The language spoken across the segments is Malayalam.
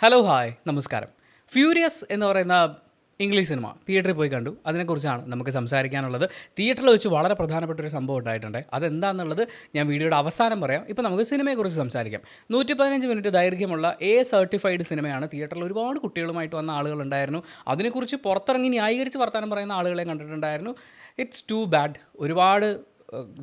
ഹലോ ഹായ് നമസ്കാരം. ഫ്യൂരിയസ് എന്ന് പറയുന്ന ഇംഗ്ലീഷ് സിനിമ തിയേറ്ററിൽ പോയി കണ്ടു. അതിനെക്കുറിച്ചാണ് നമുക്ക് സംസാരിക്കാനുള്ളത്. തിയേറ്ററിൽ വെച്ച് വളരെ പ്രധാനപ്പെട്ട ഒരു സംഭവം ഉണ്ടായിട്ടുണ്ട്. അതെന്താണെന്നുള്ളത് ഞാൻ വീഡിയോയുടെ അവസാനം പറയാം. ഇപ്പോൾ നമുക്ക് സിനിമയെക്കുറിച്ച് സംസാരിക്കാം. 115 മിനിറ്റ് ദൈർഘ്യമുള്ള സർട്ടിഫൈഡ് സിനിമയാണ്. തിയേറ്ററിൽ ഒരുപാട് കുട്ടികളുമായിട്ട് വന്ന ആളുകളുണ്ടായിരുന്നു. അതിനെക്കുറിച്ച് പുറത്തിറങ്ങി ന്യായീകരിച്ച് വർത്താനം പറയുന്ന ആളുകളെ കണ്ടിട്ടുണ്ടായിരുന്നു. It's too bad. ഒരുപാട്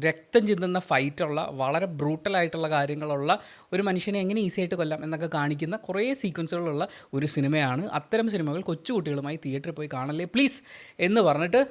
രക്തം ചിന്തുന്ന ഫൈറ്റുള്ള വളരെ ബ്രൂട്ടലായിട്ടുള്ള കാര്യങ്ങളുള്ള ഒരു മനുഷ്യനെ എങ്ങനെ ഈസി ആയിട്ട് കൊല്ലാം എന്നൊക്കെ കാണിക്കുന്ന കുറേ സീക്വൻസുകളുള്ള ഒരു സിനിമയാണ്. അത്തരം സിനിമകൾ കൊച്ചുകുട്ടികളുമായി തിയേറ്ററിൽ പോയി കാണല്ലേ പ്ലീസ് എന്ന് പറഞ്ഞിട്ട്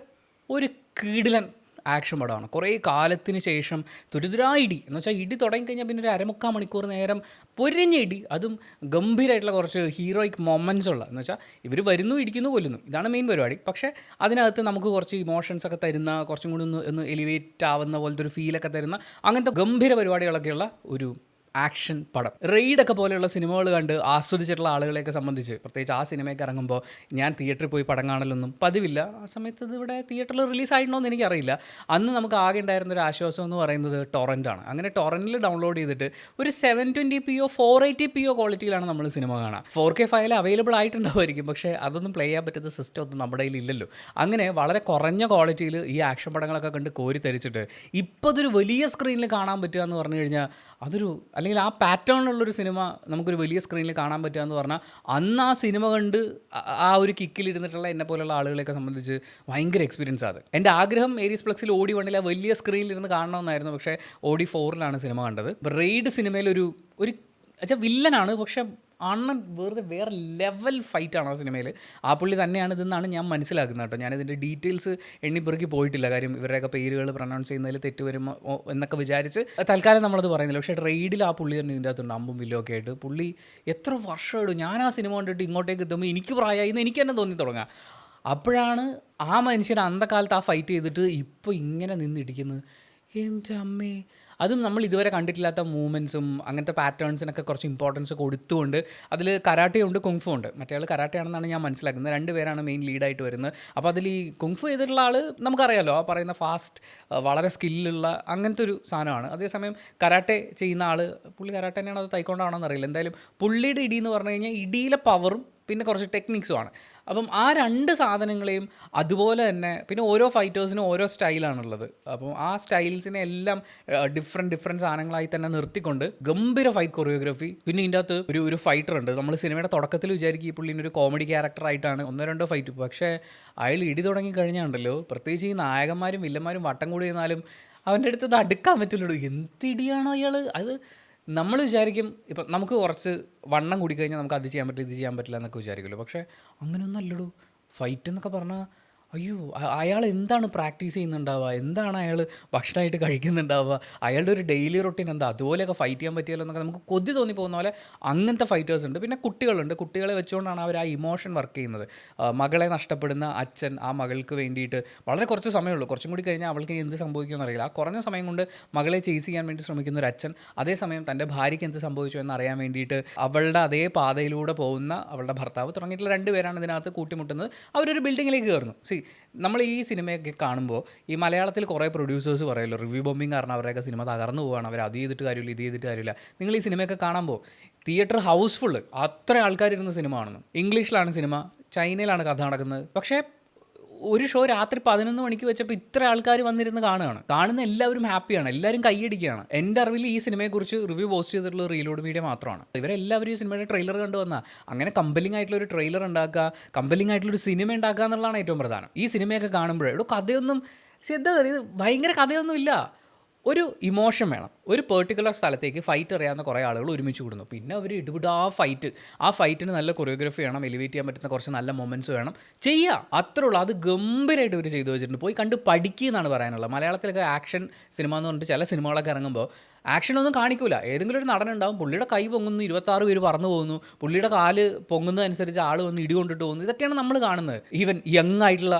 ഒരു കിടിലൻ ആക്ഷൻ പടമാണ്. കുറേ കാലത്തിന് ശേഷം തുരുതുരാ ഇടി എന്ന് വെച്ചാൽ ഇടി തുടങ്ങിക്കഴിഞ്ഞാൽ പിന്നെ ഒരു അരമുക്കാൽ മണിക്കൂർ നേരം പൊരിഞ്ഞ ഇടി, അതും ഗംഭീരമായിട്ടുള്ള കുറച്ച് ഹീറോയിക് മൊമെൻറ്റ്സ് ഉള്ള എന്ന് വെച്ചാൽ ഇവർ വരുന്നു ഇടിക്കുന്നു കൊല്ലുന്നു, ഇതാണ് മെയിൻ പരിപാടി. പക്ഷേ അതിനകത്ത് നമുക്ക് കുറച്ച് ഇമോഷൻസ് ഒക്കെ തരുന്ന, കുറച്ചും കൂടി ഒന്ന് എലിവേറ്റ് ആവുന്ന പോലത്തെ ഒരു ഫീലൊക്കെ തരുന്ന അങ്ങനത്തെ ഗംഭീര പരിപാടികളൊക്കെയുള്ള ഒരു ആക്ഷൻ പടം. റെയ്ഡൊക്കെ പോലെയുള്ള സിനിമകൾ കണ്ട് ആസ്വദിച്ചിട്ടുള്ള ആളുകളെയൊക്കെ സംബന്ധിച്ച്, പ്രത്യേകിച്ച് ആ സിനിമയൊക്കെ ഇറങ്ങുമ്പോൾ ഞാൻ തിയേറ്ററിൽ പോയി പടം കാണലൊന്നും പതിവില്ല. ആ സമയത്ത് ഇത് ഇവിടെ തിയേറ്ററിൽ റിലീസായിട്ടുണ്ടോ എന്ന് എനിക്കറിയില്ല. അന്ന് നമുക്ക് ആകെ ഉണ്ടായിരുന്ന ഒരു ആശ്വാസം എന്ന് പറയുന്നത് ടൊറൻ്റാണ്. അങ്ങനെ ടൊറൻറ്റിൽ ഡൗൺലോഡ് ചെയ്തിട്ട് ഒരു 720p 480p ക്വാളിറ്റിയിലാണ് നമ്മൾ സിനിമ കാണുക. 4K ഫയൽ അവൈലബിൾ ആയിട്ടുണ്ടാവുമായിരിക്കും, പക്ഷേ അതൊന്നും പ്ലേ ചെയ്യാൻ പറ്റുന്ന സിസ്റ്റം ഒന്നും നമ്മുടെ കയ്യിൽ ഇല്ലല്ലോ. അങ്ങനെ വളരെ കുറഞ്ഞ ക്വാളിറ്റിയിൽ ഈ ആക്ഷൻ പടങ്ങളൊക്കെ കണ്ട് കോരി തരിച്ചിട്ട് ഇപ്പോൾ അതൊരു വലിയ സ്ക്രീനിൽ കാണാൻ പറ്റുക എന്ന് പറഞ്ഞു കഴിഞ്ഞാൽ അതൊരു, അല്ലെങ്കിൽ ആ പാറ്റേണിലുള്ളൊരു സിനിമ നമുക്കൊരു വലിയ സ്ക്രീനിൽ കാണാൻ പറ്റുക എന്ന് പറഞ്ഞാൽ അന്ന് ആ സിനിമ കണ്ട് ആ ഒരു കിക്കിലിരുന്നിട്ടുള്ള എന്നെ പോലുള്ള ആളുകളെയൊക്കെ സംബന്ധിച്ച് ഭയങ്കര എക്സ്പീരിയൻസ് ആണ്. എൻ്റെ ആഗ്രഹം ഏരീസ് പ്ലക്സിൽ ഓടി വണ്ണിൽ ആ വലിയ സ്ക്രീനിലിരുന്ന് കാണണമെന്നായിരുന്നു. പക്ഷേ ഓടി 4ലാണ് സിനിമ കണ്ടത്. റെയ്ഡ് സിനിമയിലൊരു വെച്ചാൽ വില്ലനാണ്, പക്ഷേ അണ്ണൻ വേറെ ലെവൽ ഫൈറ്റാണ് ആ സിനിമയിൽ. ആ പുള്ളി തന്നെയാണ് ഇതെന്നാണ് ഞാൻ മനസ്സിലാക്കുന്നത് കേട്ടോ. ഞാനിതിൻ്റെ ഡീറ്റെയിൽസ് എണ്ണിപ്പെറുക്കി പോയിട്ടില്ല, കാര്യം ഇവരുടെയൊക്കെ പേരുകൾ പ്രൊനൗൺസ് ചെയ്യുന്നതിൽ തെറ്റ് വരുമോ എന്നൊക്കെ വിചാരിച്ച് തൽക്കാലം നമ്മളത് പറയുന്നില്ല. പക്ഷേ റെയ്ഡിൽ ആ പുള്ളി തന്നെ ഇതിൻ്റെ അകത്തുണ്ട്, അമ്പും വില്ലൊക്കെ ആയിട്ട്. പുള്ളി എത്ര വർഷമായിട്ട് ഞാൻ ആ സിനിമ കണ്ടിട്ട് ഇങ്ങോട്ടേക്ക് എത്തുമ്പോൾ എനിക്ക് പ്രായമായി എന്ന് എനിക്ക് തന്നെ തോന്നി തുടങ്ങുക. അപ്പോഴാണ് ആ മനുഷ്യൻ അന്നത്തെ ആ ഫൈറ്റ് ചെയ്തിട്ട് ഇപ്പോൾ ഇങ്ങനെ നിന്നിടിക്കുന്നത്. എൻ്റെ അമ്മേ, അതും നമ്മൾ ഇതുവരെ കണ്ടിട്ടില്ലാത്ത മൂവ്മെൻറ്റ്സും അങ്ങനത്തെ പാറ്റേൺസിനൊക്കെ കുറച്ച് ഇമ്പോർട്ടൻസ് കൊടുത്തുകൊണ്ട് അതിൽ കരാട്ടയുണ്ട്, കുങ്ഫു ഉണ്ട്. മറ്റേ ആൾ കരാട്ടയാണെന്നാണ് ഞാൻ മനസ്സിലാക്കുന്നത്. 2 പേരാണ് മെയിൻ ലീഡായിട്ട് വരുന്നത്. അപ്പോൾ അതിൽ ഈ കുങ്ഫു ചെയ്തിട്ടുള്ള ആൾ നമുക്കറിയാമല്ലോ, ആ പറയുന്ന ഫാസ്റ്റ് വളരെ സ്കില്ലുള്ള അങ്ങനത്തെ ഒരു സാധനമാണ്. അതേസമയം കരാട്ടെ ചെയ്യുന്ന ആൾ, പുള്ളി കരാട്ടെ തന്നെയാണോ അത് തൈക്കൊണ്ടാണോ എന്നറിയില്ല. എന്തായാലും പുള്ളിയുടെ ഇടി എന്ന് പറഞ്ഞു കഴിഞ്ഞാൽ ഇടിയിലെ പവറും പിന്നെ കുറച്ച് ടെക്നിക്സുമാണ്. അപ്പം ആ 2 സാധനങ്ങളെയും അതുപോലെ തന്നെ, പിന്നെ ഓരോ ഫൈറ്റേഴ്സിനും ഓരോ സ്റ്റൈലാണുള്ളത്. അപ്പം ആ സ്റ്റൈൽസിനെ എല്ലാം ഡിഫറെൻറ്റ് സാധനങ്ങളായി തന്നെ നിർത്തിക്കൊണ്ട് ഗംഭീര ഫൈറ്റ് കൊറിയോഗ്രാഫി. പിന്നെ ഇതിൻ്റെ അകത്ത് ഒരു ഫൈറ്റർ ഉണ്ട്. നമ്മൾ സിനിമയുടെ തുടക്കത്തിൽ വിചാരിക്കും ഈ പുള്ളിൻ്റെ ഒരു കോമഡി ക്യാരക്ടറായിട്ടാണ് 1-2 ഫൈറ്റ്. പക്ഷേ അയാൾ ഇടി തുടങ്ങി കഴിഞ്ഞാണ്ടല്ലോ, പ്രത്യേകിച്ച് ഈ നായകന്മാരും വില്ലന്മാരും വട്ടം കൂടി ഇരുന്നാലും അവൻ്റെ അടുത്ത് ഇത് അടുക്കാൻ പറ്റില്ലല്ലോ. എന്തിടിയാണ് അയാൾ. അത് നമ്മൾ വിചാരിക്കും ഇപ്പം നമുക്ക് കുറച്ച് വണ്ണം കൂടിക്കഴിഞ്ഞാൽ നമുക്ക് അത് ചെയ്യാൻ പറ്റില്ല ഇത് ചെയ്യാൻ പറ്റില്ല എന്നൊക്കെ വിചാരിക്കുമല്ലോ. പക്ഷേ അങ്ങനെയൊന്നും അല്ലടൂ. ഫൈറ്റ് എന്നൊക്കെ പറഞ്ഞാൽ അയ്യോ, അയാൾ എന്താണ് പ്രാക്ടീസ് ചെയ്യുന്നുണ്ടാവുക, എന്താണ് അയാൾ ഭക്ഷണമായിട്ട് കഴിക്കുന്നുണ്ടാവുക, അയാളുടെ ഒരു ഡെയിലി റൊട്ടീൻ എന്താ, അതുപോലെയൊക്കെ ഫൈറ്റ് ചെയ്യാൻ പറ്റിയല്ലോ എന്നൊക്കെ നമുക്ക് കൊതി തോന്നി പോകുന്ന പോലെ അങ്ങനത്തെ ഫൈറ്റേഴ്സ് ഉണ്ട്. പിന്നെ കുട്ടികളുണ്ട്. കുട്ടികളെ വെച്ചുകൊണ്ടാണ് അവർ ആ ഇമോഷൻ വർക്ക് ചെയ്യുന്നത്. മകളെ നഷ്ടപ്പെടുന്ന അച്ഛൻ ആ മകൾക്ക് വേണ്ടിയിട്ട് വളരെ കുറച്ച് സമയമുള്ളൂ, കുറച്ചും കൂടി കഴിഞ്ഞാൽ അവൾക്ക് എന്ത് സംഭവിക്കുമെന്ന് അറിയില്ല. ആ കുറഞ്ഞ സമയം കൊണ്ട് മകളെ ചേസ് ചെയ്യാൻ വേണ്ടി ശ്രമിക്കുന്ന ഒരു അച്ഛൻ, അതേസമയം തൻ്റെ ഭാര്യയ്ക്ക് എന്ത് സംഭവിച്ചു എന്നറിയാൻ വേണ്ടിയിട്ട് അവളുടെ അതേ പാതയിലൂടെ പോകുന്ന അവളുടെ ഭർത്താവ് തുടങ്ങിയിട്ടുള്ള 2 പേരാണ് ഇതിനകത്ത് കൂട്ടിമുട്ടുന്നത്. അവരൊരു ബിൽഡിങ്ങിലേക്ക് കയറുന്നു. നമ്മൾ ഈ സിനിമയൊക്കെ കാണുമ്പോൾ ഈ മലയാളത്തിൽ കുറേ പ്രൊഡ്യൂസേഴ്സ് പറയുമല്ലോ, റിവ്യൂ ബോംബിങ് കാരണം അവരെയൊക്കെ സിനിമ തകർന്നു പോവുകയാണ്, അവർ അത് ചെയ്തിട്ട് കാര്യമില്ല ഇത് ചെയ്തിട്ട് കാര്യമില്ല. നിങ്ങൾ ഈ സിനിമയൊക്കെ കാണുമ്പോൾ തിയേറ്റർ ഹൗസ്ഫുള്ള്, അത്ര ആൾക്കാരിരുന്ന സിനിമ കാണുന്നു. ഇംഗ്ലീഷിലാണ് സിനിമ, ചൈനയിലാണ് കഥ നടക്കുന്നത്. പക്ഷേ ഒരു ഷോ രാത്രി 11 മണിക്ക് വെച്ചപ്പോൾ ഇത്ര ആൾക്കാർ വന്നിരുന്ന് കാണുന്ന എല്ലാവരും ഹാപ്പിയാണ്, എല്ലാവരും കൈയടിക്കുകയാണ്. എൻ്റെ അറിവിൽ ഈ സിനിമയെക്കുറിച്ച് റിവ്യൂ പോസ്റ്റ് ചെയ്തിട്ടുള്ള റീലോഡ് മീഡിയ മാത്രമാണ്. ഇവരെല്ലാവരും ഈ സിനിമയുടെ ട്രെയിലർ കണ്ടു വന്നാൽ അങ്ങനെ കമ്പലിംഗ് ആയിട്ടുള്ളൊരു ട്രെയിലർ ഉണ്ടാക്കുക, കമ്പലിംഗ് ആയിട്ടുള്ളൊരു സിനിമ ഉണ്ടാക്കുക എന്നുള്ളതാണ് ഏറ്റവും പ്രധാനം. ഈ സിനിമയൊക്കെ കാണുമ്പോഴേ ഇവിടെ കഥയൊന്നും ഇത് ഭയങ്കര കഥയൊന്നും ഇല്ല. ഒരു ഇമോഷൻ വേണം. ഒരു പെർട്ടിക്കുലർ സ്ഥലത്തേക്ക് ഫൈറ്റ് അറിയാവുന്ന കുറേ ആളുകൾ ഒരുമിച്ച് കൂടുന്നു. പിന്നെ അവർ ഇടപെടുക ആ ഫൈറ്റിന് നല്ല കൊറിയോഗ്രാഫി വേണം, എലിവേറ്റ് ചെയ്യാൻ പറ്റുന്ന കുറച്ച് നല്ല മൊമെൻറ്റ്സ് വേണം, ചെയ്യുക, അത്രേ ഉള്ളൂ. അത് ഗംഭീരമായിട്ട് ഇവർ ചെയ്തു വെച്ചിട്ടുണ്ട്. പോയി കണ്ട് പഠിക്കുക എന്നാണ് പറയാനുള്ളത്. മലയാളത്തിലൊക്കെ ആക്ഷൻ സിനിമ എന്ന് പറഞ്ഞിട്ട് ചില സിനിമകളൊക്കെ ഇറങ്ങുമ്പോൾ ആക്ഷനൊന്നും കാണിക്കില്ല. ഏതെങ്കിലും ഒരു നടനുണ്ടാവും, പുള്ളിയുടെ കൈ പൊങ്ങുന്നു, 26 പേര് പറന്നു പോകുന്നു, പുള്ളിയുടെ കാല് പൊങ്ങുന്നതനുസരിച്ച് ആൾ വന്ന് ഇടി കൊണ്ടിട്ട് പോകുന്നു. ഇതൊക്കെയാണ് നമ്മൾ കാണുന്നത്. ഈവൻ യങ് ആയിട്ടുള്ള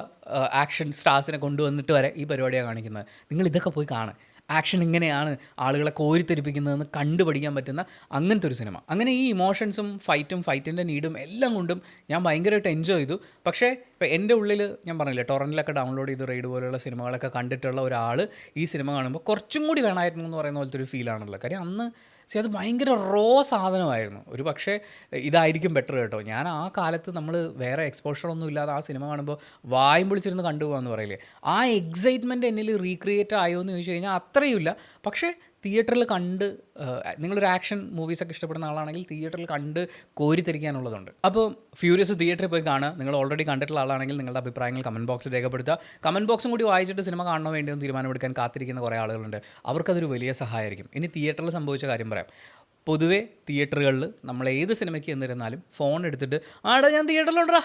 ആക്ഷൻ സ്റ്റാർസിനെ കൊണ്ടുവന്നിട്ട് വരെ ഈ പരിപാടിയാണ് കാണിക്കുന്നത്. നിങ്ങൾ ഇതൊക്കെ പോയി കാണുക. ആക്ഷൻ ഇങ്ങനെയാണ് ആളുകളെ കോരിത്തെരിപ്പിക്കുന്നതെന്ന് കണ്ടുപഠിക്കാൻ പറ്റുന്ന അങ്ങനത്തെ ഒരു സിനിമ. അങ്ങനെ ഈ ഇമോഷൻസും ഫൈറ്റിൻ്റെ നീഡും എല്ലാം കൊണ്ടും ഞാൻ ഭയങ്കരമായിട്ട് എൻജോയ് ചെയ്തു. പക്ഷേ ഇപ്പോൾ എൻ്റെ ഉള്ളിൽ ഞാൻ പറഞ്ഞില്ലേ, ടൊറൻറ്റിലൊക്കെ ഡൗൺലോഡ് ചെയ്ത് റെയ്ഡ് പോലെയുള്ള സിനിമകളൊക്കെ കണ്ടിട്ടുള്ള ഒരാൾ ഈ സിനിമ കാണുമ്പോൾ കുറച്ചും കൂടി വേണമായിരുന്നു എന്ന് പറയുന്ന പോലത്തെ ഒരു ഫീലാണുള്ളത്. കാര്യം അന്ന് പക്ഷേ അത് ഭയങ്കര റോ സാധനമായിരുന്നു. ഒരു പക്ഷേ ഇതായിരിക്കും ബെറ്റർ കേട്ടോ. ഞാൻ ആ കാലത്ത് നമ്മൾ വേറെ എക്സ്പോഷറൊന്നും ഇല്ലാതെ ആ സിനിമ കാണുമ്പോൾ വായും പൊളിച്ചിരുന്ന് കണ്ടുപോകാമെന്ന് പറയില്ലേ, ആ എക്സൈറ്റ്മെൻറ്റ് എന്നിൽ റീക്രിയേറ്റ് ആയോ എന്ന് ചോദിച്ചു കഴിഞ്ഞാൽ അത്രയും ഇല്ല. പക്ഷേ തിയേറ്ററിൽ കണ്ട് നിങ്ങളൊരു ആക്ഷൻ മൂവീസൊക്കെ ഇഷ്ടപ്പെടുന്ന ആളാണെങ്കിൽ തിയേറ്ററിൽ കണ്ട് കോരിത്തിരിക്കാനുള്ളതുണ്ട്. അപ്പോൾ ഫ്യൂരിയസ് തിയേറ്ററിൽ പോയി കാണുക. നിങ്ങൾ ഓൾറെഡി കണ്ടിട്ടുള്ള ആളാണെങ്കിൽ നിങ്ങളുടെ അഭിപ്രായങ്ങൾ കമൻറ്റ് ബോക്സിൽ രേഖപ്പെടുത്തുക. കമൻറ്റ് ബോക്സും കൂടി വായിച്ചിട്ട് സിനിമ കാണണോ വേണ്ടിയോ എന്ന് തീരുമാനമെടുക്കാൻ കാത്തിരിക്കുന്ന കുറേ ആളുകളുണ്ട്. അവർക്കതൊരു വലിയ സഹായമായിരിക്കും. ഇനി തിയേറ്ററിൽ സംഭവിച്ച കാര്യം പറയാം. പൊതുവേ തിയേറ്ററുകളിൽ നമ്മൾ ഏത് സിനിമയ്ക്ക് എന്നിരുന്നാലും ഫോൺ എടുത്തിട്ട് ആടാ ഞാൻ തിയേറ്ററിലുണ്ടാ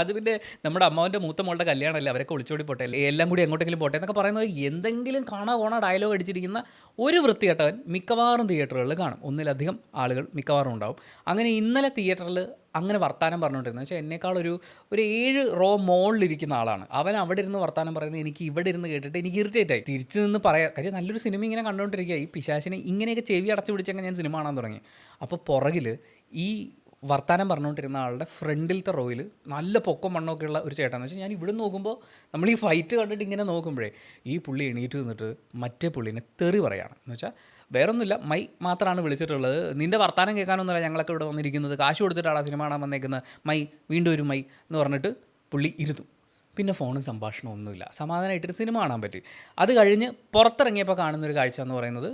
അത് പിന്നെ നമ്മുടെ അമ്മാവൻ്റെ മൂത്ത മോളുടെ കല്യാണമല്ലേ, അവരൊക്കെ ഒളിച്ചോടി പോട്ടെ, എല്ലാം കൂടി എങ്ങോട്ടെങ്കിലും പോട്ടെ എന്നൊക്കെ പറയുന്നത് എന്തെങ്കിലും കാണാ പോണ ഡയലോഗ് അടിച്ചിരിക്കുന്ന ഒരു വൃത്തികെട്ടവൻ മിക്കവാറും തിയേറ്ററുകളിൽ കാണും. ഒന്നിലധികം ആളുകൾ മിക്കവാറും ഉണ്ടാവും. അങ്ങനെ ഇന്നലെ തിയേറ്ററിൽ അങ്ങനെ വർത്താനം പറഞ്ഞുകൊണ്ടിരുന്നത് വെച്ചാൽ എന്നേക്കാളൊരു 7 റോ മോളിലിരിക്കുന്ന ആളാണ്. അവൻ അവിടെ ഇരുന്ന് വർത്താനം പറയുന്നത് എനിക്ക് ഇവിടെ ഇരുന്ന് കേട്ടിട്ട് എനിക്ക് ഇറിറ്റേറ്റ് ആയി. തിരിച്ച് നിന്ന് പറയാം, കാര്യം നല്ലൊരു സിനിമ ഇങ്ങനെ കണ്ടുകൊണ്ടിരിക്കുക, ഈ പിശാചിനെ ഇങ്ങനെയൊക്കെ ചെവി അടച്ചു പിടിച്ചൊക്കെ ഞാൻ സിനിമ കാണാൻ തുടങ്ങി. അപ്പോൾ പുറകിൽ ഈ വർത്താനം പറഞ്ഞുകൊണ്ടിരുന്ന ആളുടെ ഫ്രണ്ടിലത്തെ റോയിൽ നല്ല പൊക്കം മണ്ണൊക്കെ ഉള്ള ഒരു ചേട്ടൻ. എന്ന് വെച്ചാൽ ഞാൻ ഇവിടെ നോക്കുമ്പോൾ നമ്മൾ ഈ ഫൈറ്റ് കണ്ടിട്ട് ഇങ്ങനെ നോക്കുമ്പോഴേ ഈ പുള്ളി എണീറ്റ് നിന്നിട്ട് മറ്റേ പുള്ളീനെ തെറി പറയുകയാണ്. എന്ന് വെച്ചാൽ വേറൊന്നുമില്ല, മൈ മാത്രമാണ് വിളിച്ചിട്ടുള്ളത്, നിൻ്റെ വർത്താനം കേൾക്കാനൊന്നുമില്ല ഞങ്ങളൊക്കെ ഇവിടെ വന്നിരിക്കുന്നത്, കാശ് കൊടുത്തിട്ടാണ് സിനിമ കാണാൻ വന്നേക്കുന്നത്, മൈ വീണ്ടും ഒരു മൈ എന്ന് പറഞ്ഞിട്ട് പുള്ളി ഇരുന്നു. പിന്നെ ഫോണും സംഭാഷണം ഒന്നുമില്ല, സമാധാനമായിട്ടൊരു സിനിമ കാണാൻ പറ്റി. അത് കഴിഞ്ഞ് പുറത്തിറങ്ങിയപ്പോൾ കാണുന്നൊരു കാഴ്ച എന്ന് പറയുന്നത്,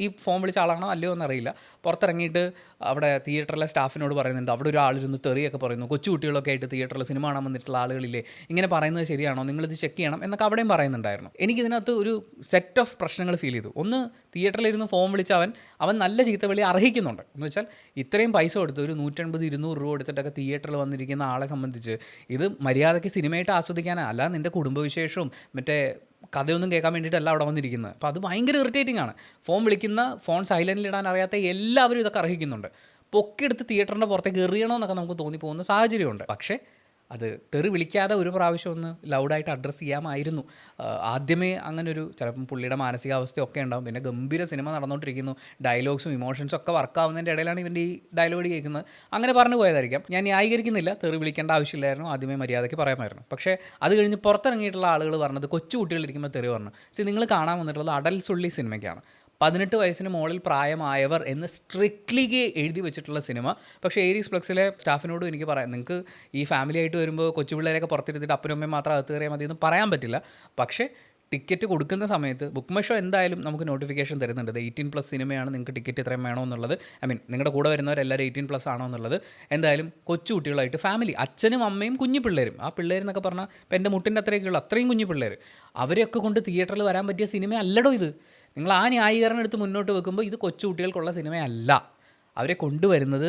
ഈ ഫോൺ വിളിച്ച ആളാണോ അല്ലയോ എന്നറിയില്ല, പുറത്തിറങ്ങിയിട്ട് അവിടെ തിയേറ്ററിലെ സ്റ്റാഫിനോട് പറയുന്നുണ്ട്, അവിടെ ഒരാളിരുന്ന് തെറിയൊക്കെ പറയുന്നു, കൊച്ചു കുട്ടികളൊക്കെ ആയിട്ട് തിയേറ്ററിൽ സിനിമ കാണാൻ വന്നിട്ടുള്ള ആളുകളില്ലേ, ഇങ്ങനെ പറയുന്നത് ശരിയാണോ, നിങ്ങളിത് ചെക്ക് ചെയ്യണം എന്നൊക്കെ അവിടെയും പറയുന്നുണ്ടായിരുന്നു. എനിക്കിതിനകത്ത് ഒരു സെറ്റ് ഓഫ് പ്രശ്നങ്ങൾ ഫീൽ ചെയ്തു. ഒന്ന്, തിയേറ്ററിലിരുന്ന് ഫോൺ വിളിച്ച അവൻ നല്ല ചീത്തവിളി അർഹിക്കുന്നുണ്ട്. എന്ന് വെച്ചാൽ ഇത്രയും പൈസ കൊടുത്ത് ഒരു 150-200 രൂപ കൊടുത്തിട്ടൊക്കെ തിയേറ്ററിൽ വന്നിരിക്കുന്ന ആളെ സംബന്ധിച്ച് ഇത് മര്യാദയ്ക്ക് സിനിമയായിട്ട് ആസ്വദിക്കാനാണ്, അല്ല നിൻ്റെ കുടുംബവിശേഷവും മറ്റേ കഥയൊന്നും കേൾക്കാൻ വേണ്ടിയിട്ടല്ല അവിടെ വന്നിരിക്കുന്നത്. അപ്പോൾ അത് ഭയങ്കര ഇറിറ്റേറ്റിംഗ് ആണ്. ഫോൺ വിളിക്കുന്ന, ഫോൺ സൈലൻറ്റിലിടാൻ അറിയാത്ത എല്ലാവരും ഇതൊക്കെ അർഹിക്കുന്നുണ്ട്. പൊക്കിയെടുത്ത് തിയേറ്ററിൻ്റെ പുറത്തേക്ക് എറിയണമെന്നൊക്കെ നമുക്ക് തോന്നിപ്പോകുന്ന സാഹചര്യമുണ്ട്. പക്ഷേ അത് തെറി വിളിക്കാതെ ഒരു പ്രാവശ്യം ഒന്ന് ലൗഡായിട്ട് അഡ്രസ്സ് ചെയ്യാമായിരുന്നു. ആദ്യമേ അങ്ങനൊരു ചിലപ്പം പുള്ളിയുടെ മാനസികാവസ്ഥയൊക്കെ ഉണ്ടാകും. പിന്നെ ഗംഭീര സിനിമ നടന്നുകൊണ്ടിരിക്കുന്നു, ഡയലോഗ്സും ഇമോഷൻസും ഒക്കെ വർക്കാവുന്നതിൻ്റെ ഇടയിലാണ് ഇവൻ്റെ ഈ ഡയലോഗ് കേൾക്കുന്നത്. അങ്ങനെ പറഞ്ഞു പോയതായിരിക്കാം. ഞാൻ ന്യായീകരിക്കുന്നില്ല, തെറി വിളിക്കേണ്ട ആവശ്യമില്ലായിരുന്നു, ആദ്യമേ മര്യാദയ്ക്ക് പറയാമായിരുന്നു. പക്ഷേ അത് കഴിഞ്ഞ് പുറത്തിറങ്ങിയിട്ടുള്ള ആളുകൾ പറഞ്ഞത് കൊച്ചു കുട്ടികളിരിക്കുമ്പോൾ തെറി പറഞ്ഞു. നിങ്ങൾ കാണാൻ വന്നിട്ടുള്ളത് അഡൽസ് ഉള്ളി സിനിമയ്ക്കാണ്. 18 വയസ്സിന് മുകളിൽ പ്രായമായവർ എന്ന് സ്ട്രിക്ട്ലി എഴുതി വെച്ചിട്ടുള്ള സിനിമ. പക്ഷേ ഏരീസ് പ്ലക്സിലെ സ്റ്റാഫിനോടും എനിക്ക് പറയാം, നിങ്ങൾക്ക് ഈ ഫാമിലി ആയിട്ട് വരുമ്പോൾ കൊച്ചു പിള്ളേരെയൊക്കെ പുറത്തിരുത്തിട്ട് അപ്പനും അമ്മയും മാത്രം അകത്ത് കയറിയാൽ മതി എന്ന് പറയാൻ പറ്റില്ല. പക്ഷേ ടിക്കറ്റ് കൊടുക്കുന്ന സമയത്ത് ബുക്ക് മൈ ഷോ എന്തായാലും നമുക്ക് നോട്ടിഫിക്കേഷൻ തരുന്നുണ്ട്, ഇത് 18+ സിനിമയാണ്, നിങ്ങൾക്ക് ടിക്കറ്റ് ഇത്രയും വേണോ എന്നുള്ളത്. നിങ്ങളുടെ കൂടെ വരുന്നവരെല്ലാവരും 18+ ആണോ എന്നുള്ളത്. എന്തായാലും കൊച്ചു കുട്ടികളായിട്ട് ഫാമിലി, അച്ഛനും അമ്മയും കുഞ്ഞു പിള്ളേരും, ആ പിള്ളേരെന്നൊക്കെ പറഞ്ഞാൽ ഇപ്പം എൻ്റെ മുട്ടിൻ്റെ അത്രയൊക്കെയുള്ള അത്രയും കുഞ്ഞു പിള്ളേർ, അവരെയൊക്കെ കൊണ്ട് തിയേറ്ററിൽ വരാൻ പറ്റിയ സിനിമ അല്ലടോ ഇത്. നിങ്ങൾ ആ ന്യായീകരണം എടുത്ത് മുന്നോട്ട് വെക്കുമ്പോൾ ഇത് കൊച്ചു കുട്ടികൾക്കുള്ള സിനിമയല്ല. അവരെ കൊണ്ടുവരുന്നത്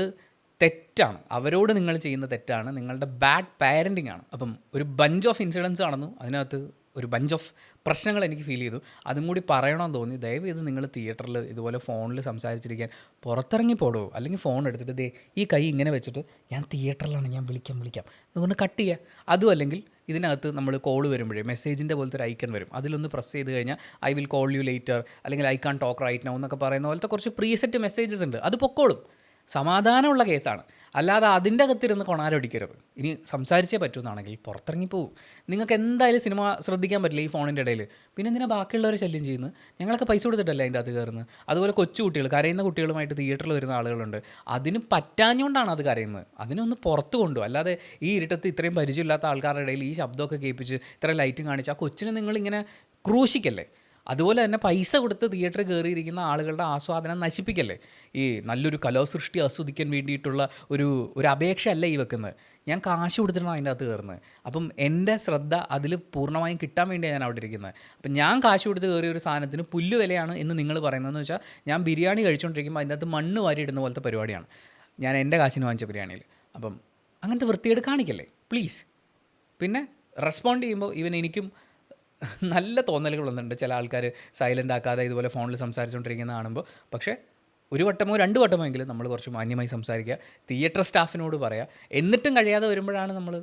തെറ്റാണ്, അവരോട് നിങ്ങൾ ചെയ്യുന്ന തെറ്റാണ്, നിങ്ങളുടെ ബാഡ് പാരൻറ്റിങ് ആണ്. അപ്പം ഒരു ബഞ്ച് ഓഫ് ഇൻസിഡൻസ് ആണെന്നു, അതിനകത്ത് ഒരു ബഞ്ച് ഓഫ് പ്രശ്നങ്ങൾ എനിക്ക് ഫീൽ ചെയ്തു. അതും കൂടി പറയണമെന്ന് തോന്നി. ദയവ് ഇത് നിങ്ങൾ തിയേറ്ററിൽ ഇതുപോലെ ഫോണിൽ സംസാരിച്ചിരിക്കാൻ പുറത്തിറങ്ങി പോടോ, അല്ലെങ്കിൽ ഫോൺ എടുത്തിട്ട് ദേ ഈ കൈ ഇങ്ങനെ വെച്ചിട്ട് ഞാൻ തിയേറ്ററിലാണ്, ഞാൻ വിളിക്കാം അതുകൊണ്ട് കട്ട് ചെയ്യുക. അതും അല്ലെങ്കിൽ ഇതിനകത്ത് നമ്മൾ കോൾ വരുമ്പോഴേ മെസ്സേജിൻ്റെ പോലത്തെ ഒരു ഐക്കൺ വരും, അതിലൊന്ന് പ്രസ് ചെയ്ത് കഴിഞ്ഞാൽ I will call you later അല്ലെങ്കിൽ I can talk right now എന്നൊക്കെ പറയുന്ന പോലത്തെ കുറച്ച് പ്രീസെറ്റ് മെസ്സേജസ് ഉണ്ട്. അത് പൊക്കോളും, സമാധാനമുള്ള കേസാണ്. അല്ലാതെ അതിൻ്റെ അകത്തിരുന്ന് കൊണാരൊടിക്കരുത്. ഇനി സംസാരിച്ചേ പറ്റുമെന്നാണെങ്കിൽ പുറത്തിറങ്ങിപ്പോവും. നിങ്ങൾക്ക് എന്തായാലും സിനിമ ശ്രദ്ധിക്കാൻ പറ്റില്ല ഈ ഫോണിൻ്റെ ഇടയിൽ. പിന്നെ എന്തിനാ ബാക്കിയുള്ളവരെ ശല്യം ചെയ്യുന്നത്? ഞങ്ങളൊക്കെ പൈസ കൊടുത്തിട്ടല്ലേ അതിൻ്റെ അകത്ത് കയറുന്നത്. അതുപോലെ കൊച്ചു കുട്ടികൾ, കരയുന്ന കുട്ടികളുമായിട്ട് തിയേറ്ററിൽ വരുന്ന ആളുകളുണ്ട്. അതിന് പറ്റാഞ്ഞുകൊണ്ടാണ് അത് കരയുന്നത്. അതിനൊന്ന് പുറത്ത് കൊണ്ടു. അല്ലാതെ ഈ ഇരുട്ടത്ത് ഇത്രയും പരിചയമില്ലാത്ത ആൾക്കാരുടെ ഇടയിൽ ഈ ശബ്ദമൊക്കെ കേൾപ്പിച്ച് ഇത്ര ലൈറ്റും കാണിച്ച് ആ കൊച്ചിനെ നിങ്ങളിങ്ങനെ ക്രൂശിക്കല്ലേ. അതുപോലെ തന്നെ പൈസ കൊടുത്ത് തിയേറ്ററിൽ കയറിയിരിക്കുന്ന ആളുകളുടെ ആസ്വാദനം നശിപ്പിക്കല്ലേ. ഈ നല്ലൊരു കലാസൃഷ്ടി ആസ്വദിക്കാൻ വേണ്ടിയിട്ടുള്ള ഒരു അപേക്ഷയല്ല ഈ വെക്കുന്നത്. ഞാൻ കാശ് കൊടുത്തിട്ടാണ് അതിൻ്റെ അകത്ത് കയറുന്നത്. അപ്പം എൻ്റെ ശ്രദ്ധ അതിൽ പൂർണ്ണമായും കിട്ടാൻ വേണ്ടിയാണ് ഞാൻ അവിടെ ഇരിക്കുന്നത്. അപ്പം ഞാൻ കാശ് കൊടുത്ത് കയറിയ ഒരു സാധനത്തിന് പുല്ല് വിലയാണ് എന്ന് നിങ്ങൾ പറയുന്നതെന്ന് വെച്ചാൽ, ഞാൻ ബിരിയാണി കഴിച്ചുകൊണ്ടിരിക്കുമ്പോൾ അതിൻ്റെ അകത്ത് മണ്ണ് വാരി ഇടുന്ന പോലത്തെ പരിപാടിയാണ് ഞാൻ എൻ്റെ കാശിന് വാങ്ങിച്ച ബിരിയാണിയിൽ. അപ്പം അങ്ങനത്തെ വൃത്തികേട് കാണിക്കല്ലേ പ്ലീസ്. പിന്നെ റെസ്പോണ്ട് ചെയ്യുമ്പോൾ എനിക്കും നല്ല തോന്നലുകൾ വന്നിട്ടുണ്ട്. ചില ആൾക്കാർ സൈലൻ്റ് ആക്കാതെ ഇതുപോലെ ഫോണിൽ സംസാരിച്ചുകൊണ്ടിരിക്കുന്ന കാണുമ്പോൾ. പക്ഷേ ഒരു വട്ടമോ 2 വട്ടമോ എങ്കിലും നമ്മൾ കുറച്ച് മാന്യമായി സംസാരിക്കുക, തിയേറ്റർ സ്റ്റാഫിനോട് പറയുക. എന്നിട്ടും കഴിയാതെ വരുമ്പോഴാണ് നമ്മൾ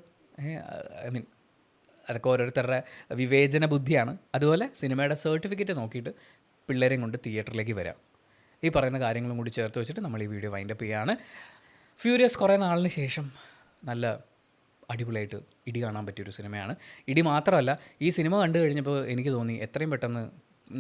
അതൊക്കെ ഓരോരുത്തരുടെ വിവേചന ബുദ്ധിയാണ്. അതുപോലെ സിനിമയുടെ സർട്ടിഫിക്കറ്റ് നോക്കിയിട്ട് പിള്ളേരെയും കൊണ്ട് തിയേറ്ററിലേക്ക് വരാം. ഈ പറയുന്ന കാര്യങ്ങളും കൂടി ചേർത്ത് വെച്ചിട്ട് നമ്മൾ ഈ വീഡിയോ വൈൻഡപ്പ് ചെയ്യുകയാണ്. ഫ്യൂരിയസ് കുറേ നാളിന് ശേഷം നല്ല അടിപൊളിയായിട്ട് ഇടി കാണാൻ പറ്റിയൊരു സിനിമയാണ്. ഇടി മാത്രമല്ല, ഈ സിനിമ കണ്ടു കഴിഞ്ഞപ്പോൾ എനിക്ക് തോന്നി എത്രയും പെട്ടെന്ന്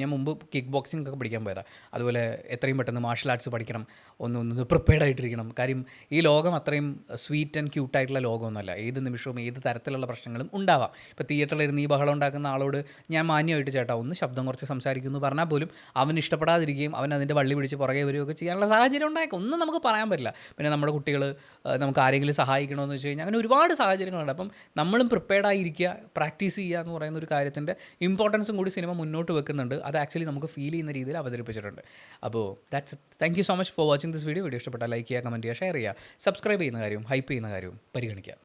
ഞാൻ മുമ്പ് കിക്ക് ബോക്സിംഗ് ഒക്കെ പഠിക്കാൻ പോയതാണ്. അതുപോലെ എത്രയും പെട്ടെന്ന് മാർഷൽ ആർട്സ് പഠിക്കണം, ഒന്ന് പ്രിപ്പയർഡ് ആയിട്ടിരിക്കണം. കാര്യം ഈ ലോകം അത്രയും സ്വീറ്റ് ആൻഡ് ക്യൂട്ടായിട്ടുള്ള ലോകമൊന്നുമല്ല. ഏത് നിമിഷവും ഏത് തരത്തിലുള്ള പ്രശ്നങ്ങളും ഉണ്ടാവാം. ഇപ്പോൾ തിയേറ്ററിലിരുന്ന് ഈ ബഹളം ഉണ്ടാക്കുന്ന ആളോട് ഞാൻ മാന്യമായിട്ട് ചേട്ടാ ഒന്ന് ശബ്ദം കുറച്ച് സംസാരിക്കുന്നു പറഞ്ഞാൽ പോലും അവൻ ഇഷ്ടപ്പെടാതിരിക്കുകയും അവൻ അതിൻ്റെ വള്ളി പിടിച്ച് പുറകെ വരികയൊക്കെ ചെയ്യാനുള്ള സാഹചര്യം ഉണ്ടായേക്കും. ഒന്നും നമുക്ക് പറയാൻ പറ്റില്ല. പിന്നെ നമ്മുടെ കുട്ടികൾ നമുക്ക് ആരെങ്കിലും സഹായിക്കണമെന്ന് വെച്ച് കഴിഞ്ഞാൽ അങ്ങനെ ഒരുപാട് സാഹചര്യങ്ങളുണ്ട്. അപ്പം നമ്മളും പ്രിപ്പയർഡ് ആയിരിക്കുക, പ്രാക്ടീസ് ചെയ്യുക എന്ന് പറയുന്ന ഒരു കാര്യത്തിൻ്റെ ഇമ്പോർട്ടൻസും കൂടി സിനിമ മുന്നോട്ട് വെക്കുന്നുണ്ട്. അത് ആക്ച്വലി നമുക്ക് ഫീൽ ചെയ്യുന്ന രീതിയിൽ അവതരിപ്പിച്ചിട്ടുണ്ട്. അപ്പോൾ that's it. Thank you so much for watching this video. Video ഇഷ്ടപ്പെട്ടാൽ ലൈക്ക് ചെയ്യുക, കമൻറ്റ് ചെയ്യുക, ഷെയർ ചെയ്യുക, സബ്സ്ക്രൈബ് ചെയ്യുന്ന കാര്യവും ഹൈപ്പ് ചെയ്യുന്ന കാര്യവും പരിഗണിക്കുക.